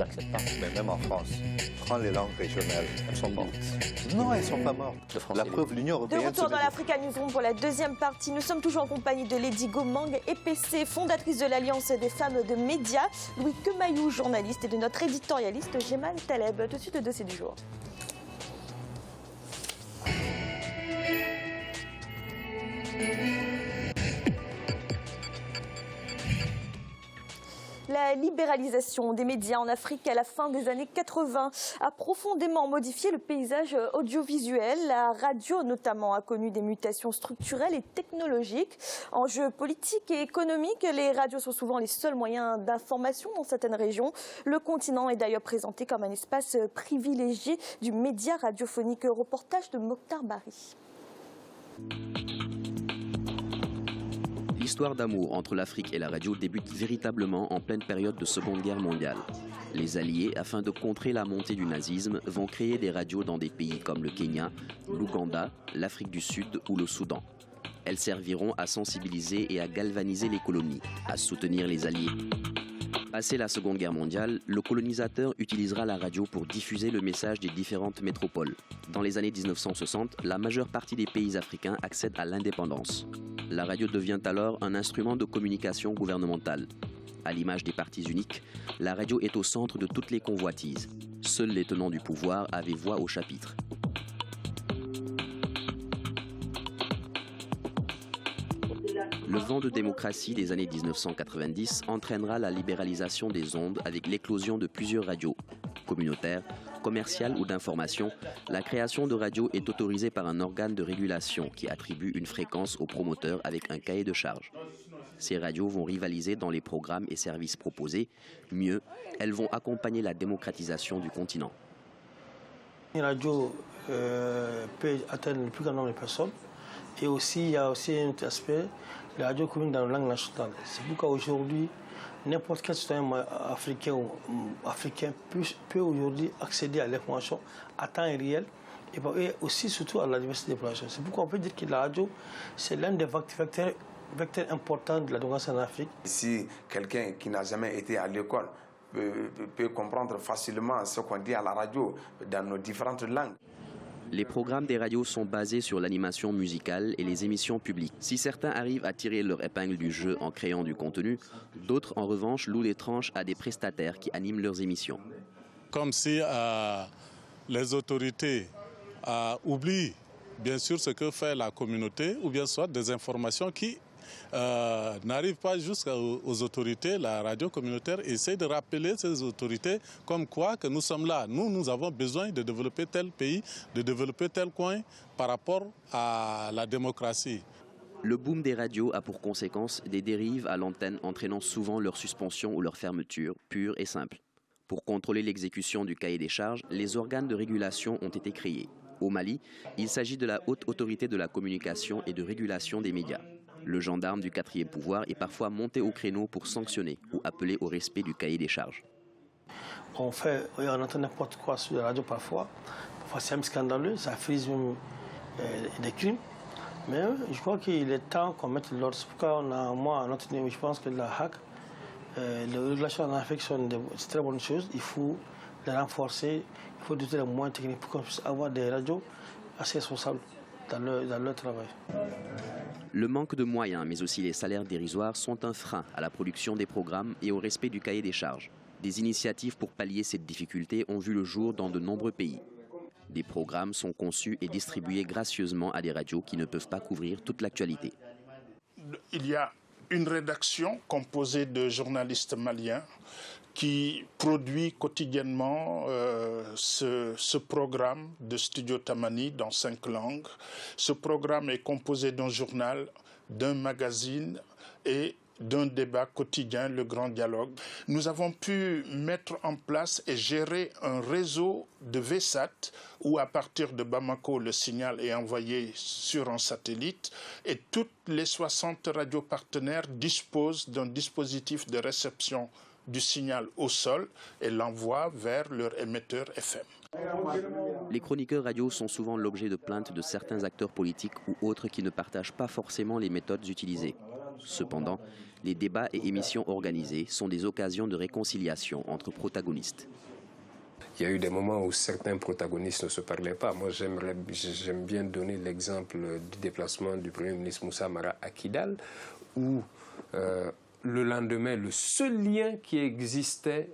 n'accepte pas. Mais même en France, prends les langues régionales, elles sont mortes. Non, elles ne sont pas mortes. La preuve, l'Union De européenne... retour dans l'Africa Newsroom pour la deuxième partie, nous sommes toujours en compagnie de Lady Gomang EPC, fondatrice de l'Alliance des femmes de médias, Louis Kemayou, journaliste, et de notre éditorialiste Jemal Taleb. Tout de suite, le dossier du jour. La libéralisation des médias en Afrique à la fin des années 80 a profondément modifié le paysage audiovisuel. La radio notamment a connu des mutations structurelles et technologiques. Enjeux politiques et économiques, les radios sont souvent les seuls moyens d'information dans certaines régions. Le continent est d'ailleurs présenté comme un espace privilégié du média radiophonique. Reportage de Mokhtar Bari. L'histoire d'amour entre l'Afrique et la radio débute véritablement en pleine période de Seconde Guerre mondiale. Les Alliés, afin de contrer la montée du nazisme, vont créer des radios dans des pays comme le Kenya, l'Ouganda, l'Afrique du Sud ou le Soudan. Elles serviront à sensibiliser et à galvaniser les colonies, à soutenir les Alliés. Passé la Seconde Guerre mondiale, le colonisateur utilisera la radio pour diffuser le message des différentes métropoles. Dans les années 1960, la majeure partie des pays africains accèdent à l'indépendance. La radio devient alors un instrument de communication gouvernementale. À l'image des partis uniques, la radio est au centre de toutes les convoitises. Seuls les tenants du pouvoir avaient voix au chapitre. Le vent de démocratie des années 1990 entraînera la libéralisation des ondes avec l'éclosion de plusieurs radios. Communautaires, commerciales ou d'information, la création de radios est autorisée par un organe de régulation qui attribue une fréquence aux promoteurs avec un cahier de charges. Ces radios vont rivaliser dans les programmes et services proposés. Mieux, elles vont accompagner la démocratisation du continent. Une radio peut atteindre le plus grand nombre de personnes. Et aussi, il y a aussi un autre aspect, la radio communique dans la langue nationale. C'est pourquoi aujourd'hui, n'importe quel citoyen africain ou africain peut aujourd'hui accéder à l'information à temps réel et aussi surtout à la diversité des populations. C'est pourquoi on peut dire que la radio, c'est l'un des vecteurs importants de la démocratie en Afrique. Si quelqu'un qui n'a jamais été à l'école peut comprendre facilement ce qu'on dit à la radio dans nos différentes langues. Les programmes des radios sont basés sur l'animation musicale et les émissions publiques. Si certains arrivent à tirer leur épingle du jeu en créant du contenu, d'autres en revanche louent les tranches à des prestataires qui animent leurs émissions. Comme si les autorités oublient bien sûr ce que fait la communauté ou bien soit des informations qui n'arrivent pas jusqu'aux autorités. La radio communautaire essaie de rappeler ces autorités comme quoi que nous sommes là. Nous avons besoin de développer tel pays, de développer tel coin par rapport à la démocratie. Le boom des radios a pour conséquence des dérives à l'antenne entraînant souvent leur suspension ou leur fermeture, pure et simple. Pour contrôler l'exécution du cahier des charges, les organes de régulation ont été créés. Au Mali, il s'agit de la Haute Autorité de la Communication et de Régulation des médias. Le gendarme du quatrième pouvoir est parfois monté au créneau pour sanctionner ou appeler au respect du cahier des charges. On entend n'importe quoi sur la radio parfois. Parfois c'est un scandaleux, ça frise même des crimes. Mais je crois qu'il est temps qu'on mette l'ordre. C'est pourquoi moi, à notre niveau, je pense que la HAC, les relations en Afrique sont de très bonnes choses. Il faut les renforcer, il faut doter les moyens techniques pour qu'on puisse avoir des radios assez responsables dans leur travail. Le manque de moyens, mais aussi les salaires dérisoires, sont un frein à la production des programmes et au respect du cahier des charges. Des initiatives pour pallier cette difficulté ont vu le jour dans de nombreux pays. Des programmes sont conçus et distribués gracieusement à des radios qui ne peuvent pas couvrir toute l'actualité. Il y a une rédaction composée de journalistes maliens qui produit quotidiennement ce programme de Studio Tamani dans 5 langues. Ce programme est composé d'un journal, d'un magazine et d'un débat quotidien, le Grand Dialogue. Nous avons pu mettre en place et gérer un réseau de VSAT où à partir de Bamako, le signal est envoyé sur un satellite et toutes les 60 radios partenaires disposent d'un dispositif de réception du signal au sol et l'envoie vers leur émetteur FM. Les chroniqueurs radio sont souvent l'objet de plaintes de certains acteurs politiques ou autres qui ne partagent pas forcément les méthodes utilisées. Cependant, les débats et émissions organisées sont des occasions de réconciliation entre protagonistes. Il y a eu des moments où certains protagonistes ne se parlaient pas. Moi, j'aime bien donner l'exemple du déplacement du Premier ministre Moussa Mara à Kidal, où le lendemain, le seul lien qui existait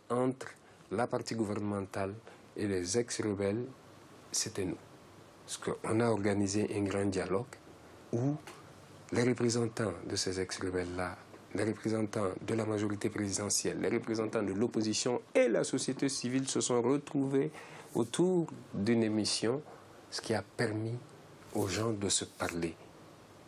entre la partie gouvernementale et les ex-rebelles, c'était nous. Parce qu'on a organisé un grand dialogue où les représentants de ces ex-rebelles-là, les représentants de la majorité présidentielle, les représentants de l'opposition et la société civile se sont retrouvés autour d'une émission, ce qui a permis aux gens de se parler.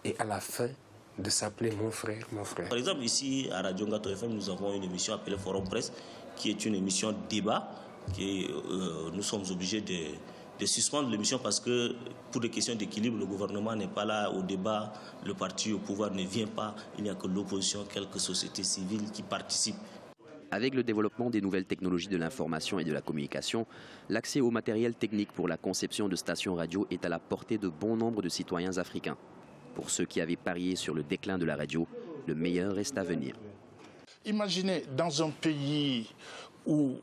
Et à la fin, de s'appeler mon frère, mon frère. Par exemple, ici à Radio Ngato FM, nous avons une émission appelée Forum Presse, qui est une émission débat, nous sommes obligés de suspendre l'émission parce que pour des questions d'équilibre, le gouvernement n'est pas là au débat, le parti au pouvoir ne vient pas, il n'y a que l'opposition, quelques sociétés civiles qui participent. Avec le développement des nouvelles technologies de l'information et de la communication, l'accès au matériel technique pour la conception de stations radio est à la portée de bon nombre de citoyens africains. Pour ceux qui avaient parié sur le déclin de la radio, le meilleur reste à venir. Imaginez dans un pays où,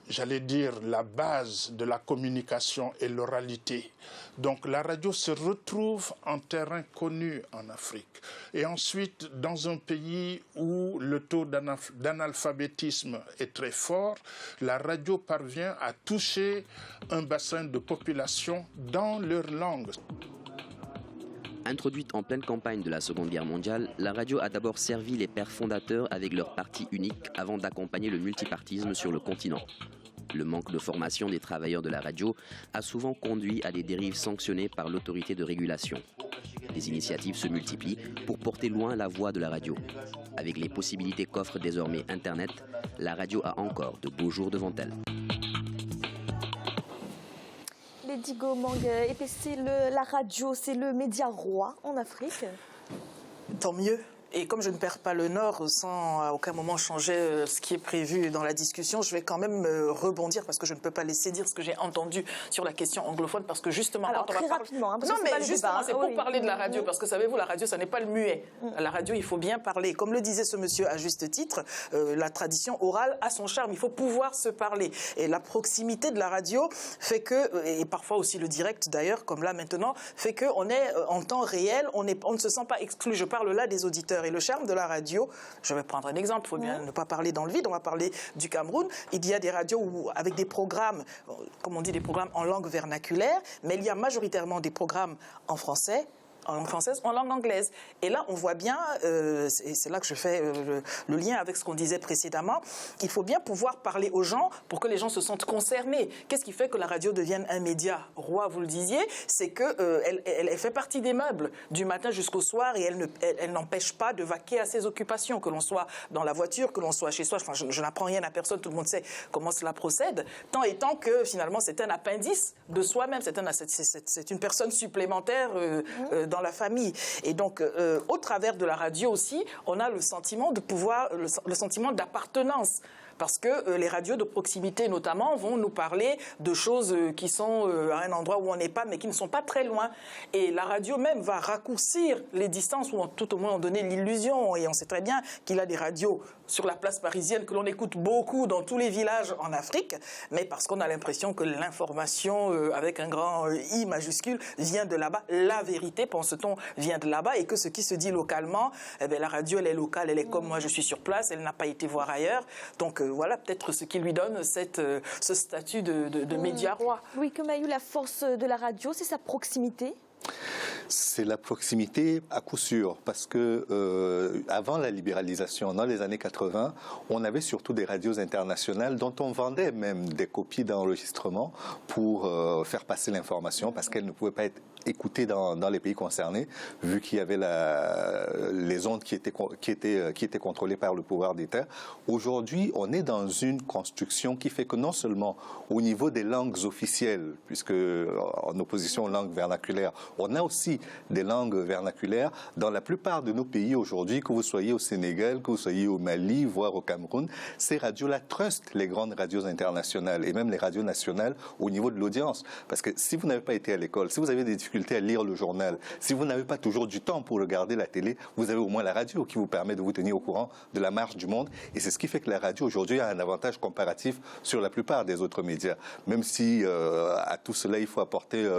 j'allais dire, la base de la communication est l'oralité. Donc la radio se retrouve en terrain connu en Afrique. Et ensuite, dans un pays où le taux d'analphabétisme est très fort, la radio parvient à toucher un bassin de population dans leur langue. Introduite en pleine campagne de la Seconde Guerre mondiale, la radio a d'abord servi les pères fondateurs avec leur parti unique avant d'accompagner le multipartisme sur le continent. Le manque de formation des travailleurs de la radio a souvent conduit à des dérives sanctionnées par l'autorité de régulation. Des initiatives se multiplient pour porter loin la voix de la radio. Avec les possibilités qu'offre désormais Internet, la radio a encore de beaux jours devant elle. Lady Gomang, la radio, c'est le média roi en Afrique. Tant mieux. Et comme je ne perds pas le nord sans à aucun moment changer ce qui est prévu dans la discussion, je vais quand même rebondir parce que je ne peux pas laisser dire ce que j'ai entendu sur la question anglophone parce que justement... Alors très rapidement, parce non que mais justement, c'est pour parler de la radio parce que savez-vous, la radio, ça n'est pas le muet. La radio, il faut bien parler. Comme le disait ce monsieur à juste titre, la tradition orale a son charme, il faut pouvoir se parler. Et la proximité de la radio fait que, et parfois aussi le direct d'ailleurs, comme là maintenant, fait qu'on est en temps réel, on ne se sent pas exclu. Je parle là des auditeurs. Et le charme de la radio, je vais prendre un exemple, il faut bien ne pas parler dans le vide, on va parler du Cameroun. Il y a des radios avec des programmes, comme on dit, des programmes en langue vernaculaire, mais il y a majoritairement des programmes en français, en langue française, en langue anglaise. Et là, on voit bien, et c'est là que je fais le lien avec ce qu'on disait précédemment, il faut bien pouvoir parler aux gens pour que les gens se sentent concernés. Qu'est-ce qui fait que la radio devienne un média roi, vous le disiez? C'est qu'elle elle fait partie des meubles du matin jusqu'au soir et elle n'empêche pas de vaquer à ses occupations, que l'on soit dans la voiture, que l'on soit chez soi. Enfin, je n'apprends rien à personne, tout le monde sait comment cela procède, tant et tant que finalement c'est un appendice de soi-même, c'est une personne supplémentaire dans la famille. Et donc, au travers de la radio aussi, on a le sentiment de pouvoir, le sentiment d'appartenance. Parce que les radios de proximité, notamment, vont nous parler de choses qui sont à un endroit où on n'est pas, mais qui ne sont pas très loin. Et la radio même va raccourcir les distances, ou tout au moins en donner l'illusion. Et on sait très bien qu'il y a des radios sur la place parisienne que l'on écoute beaucoup dans tous les villages en Afrique, mais parce qu'on a l'impression que l'information, avec un grand I majuscule, vient de là-bas. La vérité, pense-t-on, vient de là-bas, et que ce qui se dit localement, eh bien, la radio, elle est locale, elle est comme moi, je suis sur place, elle n'a pas été voir ailleurs. Donc, voilà peut-être ce qui lui donne ce statut de média roi. Louis Kemayu, la force de la radio, c'est sa proximité? C'est la proximité à coup sûr, parce que avant la libéralisation, dans les années 80, on avait surtout des radios internationales dont on vendait même des copies d'enregistrement pour faire passer l'information, parce qu'elles ne pouvaient pas être écoutées dans les pays concernés, vu qu'il y avait les ondes qui étaient contrôlées par le pouvoir d'État. Aujourd'hui, on est dans une construction qui fait que non seulement au niveau des langues officielles, puisque en opposition aux langues vernaculaires, on a aussi des langues vernaculaires dans la plupart de nos pays aujourd'hui, que vous soyez au Sénégal, que vous soyez au Mali, voire au Cameroun. Ces radios-là trustent les grandes radios internationales et même les radios nationales au niveau de l'audience. Parce que si vous n'avez pas été à l'école, si vous avez des difficultés difficulté à lire le journal, si vous n'avez pas toujours du temps pour regarder la télé, vous avez au moins la radio qui vous permet de vous tenir au courant de la marche du monde. Et c'est ce qui fait que la radio aujourd'hui a un avantage comparatif sur la plupart des autres médias. Même si à tout cela, il faut apporter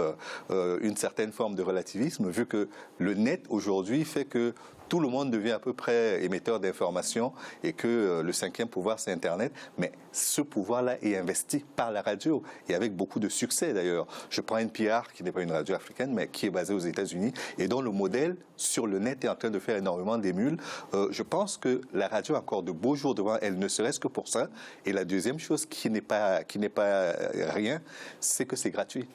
une certaine forme de relativisme, vu que le net aujourd'hui fait que tout le monde devient à peu près émetteur d'informations et que le cinquième pouvoir, c'est Internet. Mais ce pouvoir-là est investi par la radio et avec beaucoup de succès d'ailleurs. Je prends NPR, qui n'est pas une radio africaine, mais qui est basée aux États-Unis et dont le modèle sur le net est en train de faire énormément d'émules. Je pense que la radio a encore de beaux jours devant elle, ne serait-ce que pour ça. Et la deuxième chose qui n'est pas rien, c'est que c'est gratuit.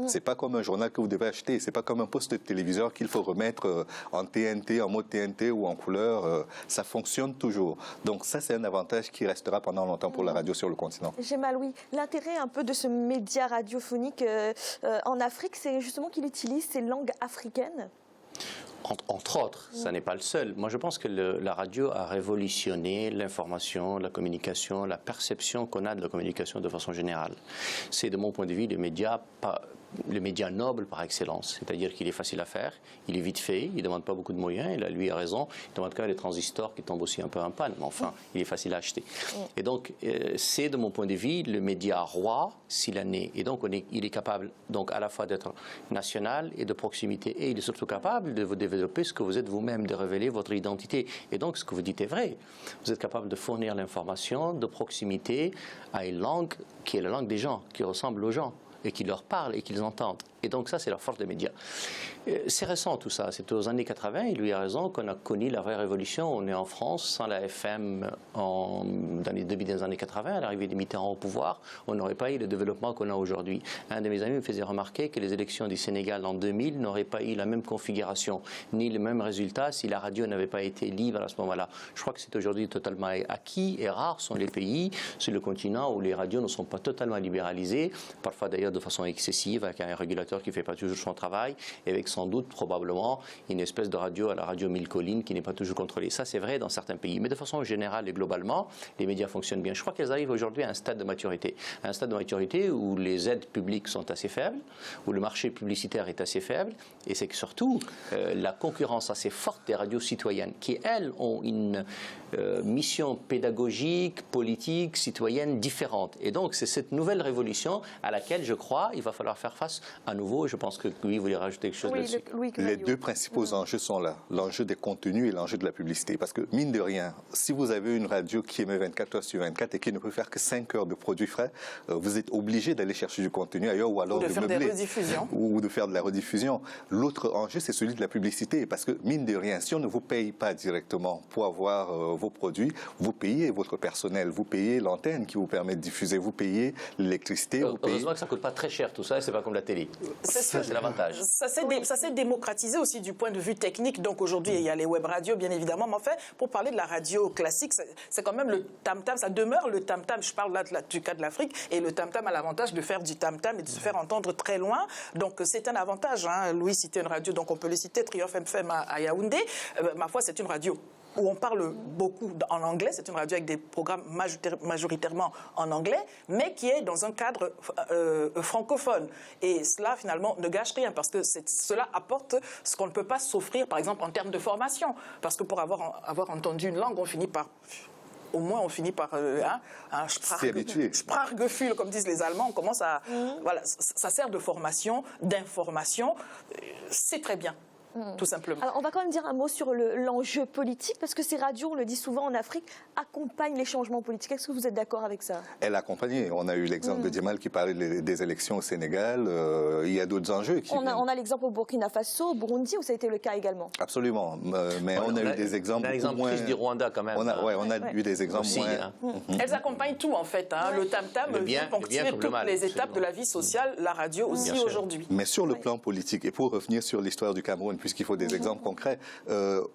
C'est pas comme un journal que vous devez acheter, c'est pas comme un poste de téléviseur qu'il faut remettre en TNT, en mode TNT ou en couleur. Ça fonctionne toujours. Donc ça, c'est un avantage qui restera pendant longtemps pour la radio sur le continent. Gemma Louis, l'intérêt un peu de ce média radiophonique en Afrique, c'est justement qu'il utilise ces langues africaines. Entre autres, ça n'est pas le seul. Moi, je pense que la radio a révolutionné l'information, la communication, la perception qu'on a de la communication de façon générale. C'est, de mon point de vue, le média noble par excellence. C'est-à-dire qu'il est facile à faire, il est vite fait, il ne demande pas beaucoup de moyens, et là, lui a raison, il demande quand même des transistors qui tombent aussi un peu en panne, mais enfin, il est facile à acheter. Et donc, c'est, de mon point de vue, le média roi, s'il en est. Et donc, il est capable donc, à la fois d'être national et de proximité. Et il est surtout capable de vous développer ce que vous êtes vous-même, de révéler votre identité. Et donc, ce que vous dites est vrai. Vous êtes capable de fournir l'information de proximité à une langue qui est la langue des gens, qui ressemble aux gens, et qui leur parlent et qu'ils entendent. Et donc ça, c'est la force des médias. C'est récent tout ça, c'est aux années 80, il lui a raison, qu'on a connu la vraie révolution. On est en France, sans la FM, dans les début des années 80, à l'arrivée des Mitterrand au pouvoir, on n'aurait pas eu le développement qu'on a aujourd'hui. Un de mes amis me faisait remarquer que les élections du Sénégal en 2000 n'auraient pas eu la même configuration, ni le même résultat si la radio n'avait pas été libre à ce moment-là. Je crois que c'est aujourd'hui totalement acquis, et rares sont les pays sur le continent où les radios ne sont pas totalement libéralisées, parfois d'ailleurs de façon excessive, avec un régulateur qui ne fait pas toujours son travail, et avec sans doute, probablement, une espèce de radio à la radio Mille Collines qui n'est pas toujours contrôlée. Ça, c'est vrai dans certains pays. Mais de façon générale et globalement, les médias fonctionnent bien. Je crois qu'elles arrivent aujourd'hui à un stade de maturité. Un stade de maturité où les aides publiques sont assez faibles, où le marché publicitaire est assez faible, et c'est que surtout, la concurrence assez forte des radios citoyennes, qui, elles, ont une mission pédagogique, politique, citoyenne différente. Et donc, c'est cette nouvelle révolution à laquelle, je crois, il va falloir faire face à nouveau. Je pense que Louis voulait rajouter quelque chose là-dessus. Les deux principaux enjeux sont là, l'enjeu des contenus et l'enjeu de la publicité. Parce que, mine de rien, si vous avez une radio qui émet 24 heures sur 24 et qui ne peut faire que 5 heures de produits frais, vous êtes obligé d'aller chercher du contenu ailleurs ou alors de faire meubler. Des rediffusions. Ou de faire de la rediffusion. L'autre enjeu, c'est celui de la publicité. Parce que, mine de rien, si on ne vous paye pas directement pour avoir vos produits, vous payez votre personnel, vous payez l'antenne qui vous permet de diffuser, vous payez l'électricité. Heureusement que ça ne coûte pas très cher tout ça, et c'est pas comme la télé. C'est l'avantage. Ça s'est démocratisé aussi du point de vue technique. Donc aujourd'hui, il y a les web radios, bien évidemment. Mais en fait, pour parler de la radio classique, c'est quand même le tam-tam. Ça demeure le tam-tam. Je parle là du cas de l'Afrique. Et le tam-tam a l'avantage de faire du tam-tam et de se faire entendre très loin. Donc c'est un avantage. Hein. Louis citait une radio, donc on peut les citer, Triomphe FM à Yaoundé. Ma foi, c'est une radio où on parle beaucoup en anglais. C'est une radio avec des programmes majoritairement en anglais, mais qui est dans un cadre francophone. Et cela, finalement, ne gâche rien, parce que cela apporte ce qu'on ne peut pas s'offrir, par exemple, en termes de formation. Parce que pour avoir entendu une langue, on finit par... Au moins, on finit par un Sprachgefühl, comme disent les Allemands. On commence à... Voilà, ça sert de formation, d'information. C'est très bien. Tout simplement. Alors, on va quand même dire un mot sur l'enjeu politique, parce que ces radios, on le dit souvent en Afrique, accompagnent les changements politiques. Est-ce que vous êtes d'accord avec ça? Elle accompagne. On a eu l'exemple de Djemal qui parlait des élections au Sénégal. Il y a d'autres enjeux. On a l'exemple au Burkina Faso, au Burundi, où ça a été le cas également. Absolument. Mais on a eu des exemples moins... du Rwanda quand même. On a eu des exemples aussi, moins... Elles accompagnent tout en fait. Hein. Le tam-tam vient ponctuer toutes les étapes de la vie sociale, la radio aussi aujourd'hui. Mais sur le plan politique, et pour revenir sur l'histoire du Cameroun, puisqu'il faut des exemples concrets.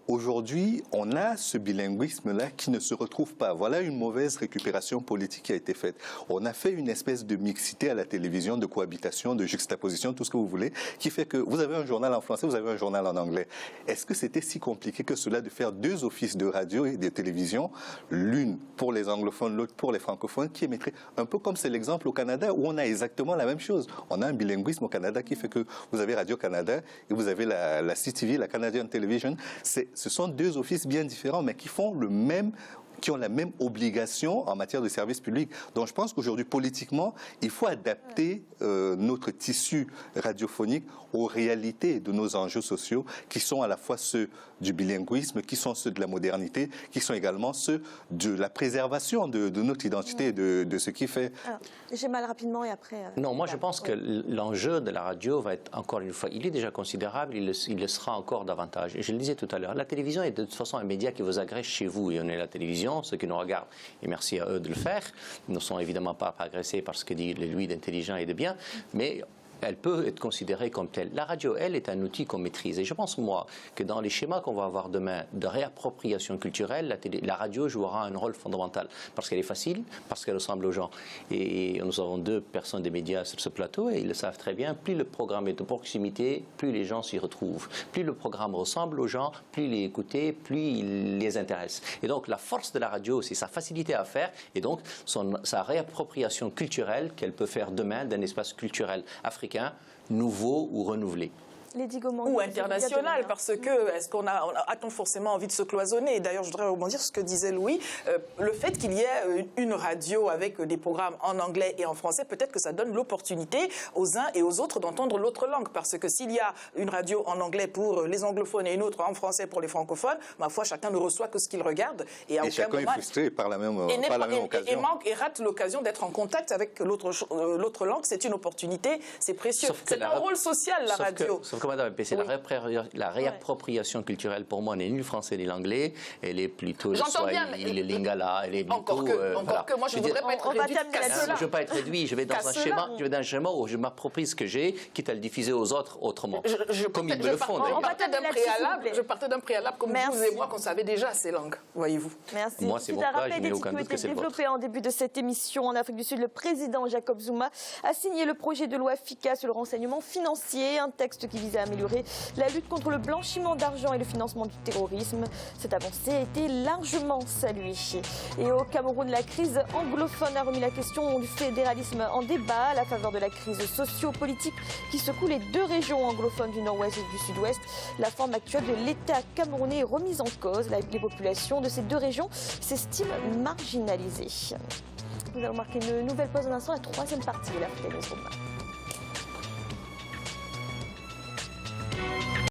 Aujourd'hui, on a ce bilinguisme-là qui ne se retrouve pas. Voilà une mauvaise récupération politique qui a été faite. On a fait une espèce de mixité à la télévision, de cohabitation, de juxtaposition, tout ce que vous voulez, qui fait que vous avez un journal en français, vous avez un journal en anglais. Est-ce que c'était si compliqué que cela de faire deux offices de radio et de télévision, l'une pour les anglophones, l'autre pour les francophones, qui émettraient un peu comme c'est l'exemple au Canada, où on a exactement la même chose. On a un bilinguisme au Canada qui fait que vous avez Radio-Canada et vous avez la CTV, la Canadian Television. Ce sont deux offices bien différents, mais qui font qui ont la même obligation en matière de service public. Donc je pense qu'aujourd'hui, politiquement, il faut adapter notre tissu radiophonique aux réalités de nos enjeux sociaux, qui sont à la fois ceux du bilinguisme, qui sont ceux de la modernité, qui sont également ceux de la préservation de notre identité et de ce qui fait... J'ai mal rapidement et après... Non, moi je pense que l'enjeu de la radio va être, encore une fois, il est déjà considérable, il le sera encore davantage. Et je le disais tout à l'heure, la télévision est de toute façon un média qui vous agresse chez vous, et on est la télévision, ceux qui nous regardent, et merci à eux de le faire, ne sont évidemment pas agressés par ce que dit Louis d'intelligent et de bien, mais elle peut être considérée comme telle. La radio, elle, est un outil qu'on maîtrise. Et je pense, moi, que dans les schémas qu'on va avoir demain de réappropriation culturelle, la radio jouera un rôle fondamental. Parce qu'elle est facile, parce qu'elle ressemble aux gens. Et nous avons deux personnes des médias sur ce plateau, et ils le savent très bien. Plus le programme est de proximité, plus les gens s'y retrouvent. Plus le programme ressemble aux gens, plus il est écouté, plus il les intéresse. Et donc, la force de la radio, c'est sa facilité à faire, et donc sa réappropriation culturelle qu'elle peut faire demain d'un espace culturel africain, nouveau ou renouvelé. Ou international, parce que a-t-on forcément envie de se cloisonner? D'ailleurs, je voudrais rebondir sur ce que disait Louis. Le fait qu'il y ait une radio avec des programmes en anglais et en français, peut-être que ça donne l'opportunité aux uns et aux autres d'entendre l'autre langue. Parce que s'il y a une radio en anglais pour les anglophones et une autre en français pour les francophones, ma foi, chacun ne reçoit que ce qu'il regarde. Et chacun est frustré par la même occasion. Et rate l'occasion d'être en contact avec l'autre langue. C'est une opportunité, c'est précieux. C'est un rôle social, la radio. Madame Pessé, la réappropriation culturelle, pour moi, n'est ni le français ni l'anglais. Elle est plutôt le swahili, le lingala. Elle est encore que moi, je ne voudrais pas être réduite qu'à cela. Je ne veux pas être réduit. Je vais dans un schéma où je m'approprie ce que j'ai, quitte à le diffuser aux autres autrement. Comme ils me le font. Je partais d'un préalable, comme vous et moi, qu'on savait déjà ces langues, voyez-vous. Merci. Moi, c'est mon cas, je n'ai aucun doute que c'est le vôtre. Développé en début de cette émission en Afrique du Sud, le président Jacob Zuma a signé le projet de loi FICA sur le renseignement financier, un texte qui vise à améliorer la lutte contre le blanchiment d'argent et le financement du terrorisme. Cette avancée a été largement saluée. Et au Cameroun, la crise anglophone a remis la question du fédéralisme en débat à la faveur de la crise socio-politique qui secoue les deux régions anglophones du nord-ouest et du sud-ouest. La forme actuelle de l'État camerounais est remise en cause. Les populations de ces deux régions s'estiment marginalisées. Nous allons marquer une nouvelle pause en instant, la troisième partie de l'Afrique.